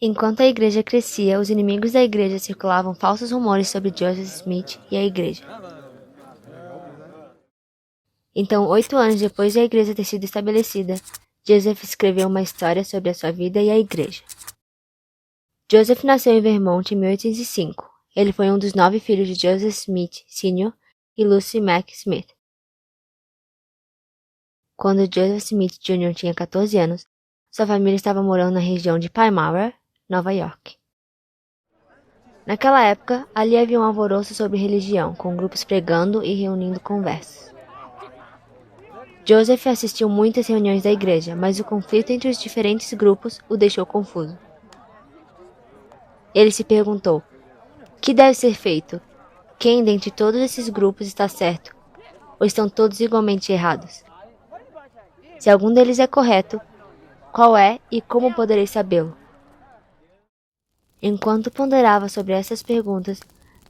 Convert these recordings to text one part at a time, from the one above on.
Enquanto a igreja crescia, os inimigos da igreja circulavam falsos rumores sobre Joseph Smith e a igreja. Então, 8 anos depois de a igreja ter sido estabelecida, Joseph escreveu uma história sobre a sua vida e a igreja. Joseph nasceu em Vermont em 1805. Ele foi um dos 9 filhos de Joseph Smith Sr. e Lucy Mack Smith. Quando Joseph Smith Jr. tinha 14 anos, sua família estava morando na região de Palmyra, Nova York. Naquela época, ali havia um alvoroço sobre religião, com grupos pregando e reunindo conversas. Joseph assistiu muitas reuniões da igreja, mas o conflito entre os diferentes grupos o deixou confuso. Ele se perguntou: o que deve ser feito? Quem dentre todos esses grupos está certo? Ou estão todos igualmente errados? Se algum deles é correto, qual é e como poderei sabê-lo? Enquanto ponderava sobre essas perguntas,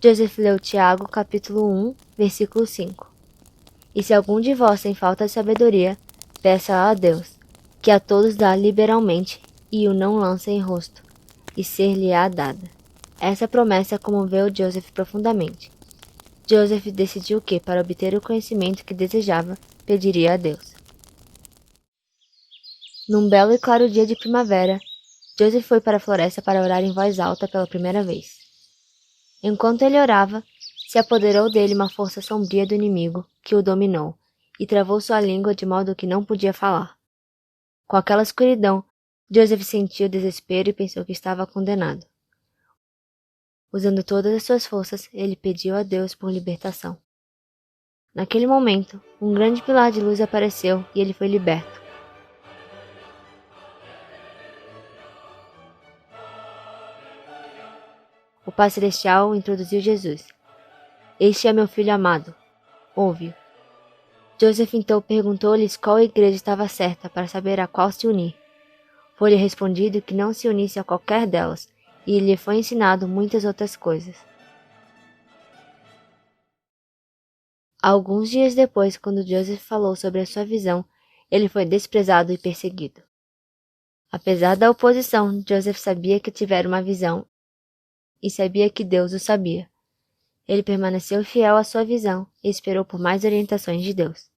Joseph leu Tiago capítulo 1, versículo 5. E se algum de vós tem falta de sabedoria, peça a Deus, que a todos dá liberalmente, e o não lança em rosto, e ser-lhe-á dada. Essa promessa comoveu Joseph profundamente. Joseph decidiu que, para obter o conhecimento que desejava, pediria a Deus. Num belo e claro dia de primavera, Joseph foi para a floresta para orar em voz alta pela primeira vez. Enquanto ele orava, se apoderou dele uma força sombria do inimigo, que o dominou, e travou sua língua de modo que não podia falar. Com aquela escuridão, Joseph sentiu desespero e pensou que estava condenado. Usando todas as suas forças, ele pediu a Deus por libertação. Naquele momento, um grande pilar de luz apareceu e ele foi liberto. O Pai Celestial introduziu Jesus. Este é meu filho amado. Ouve-o. Joseph então perguntou-lhes qual igreja estava certa para saber a qual se unir. Foi-lhe respondido que não se unisse a qualquer delas, e lhe foi ensinado muitas outras coisas. Alguns dias depois, quando Joseph falou sobre a sua visão, ele foi desprezado e perseguido. Apesar da oposição, Joseph sabia que tivera uma visão e sabia que Deus o sabia. Ele permaneceu fiel à sua visão e esperou por mais orientações de Deus.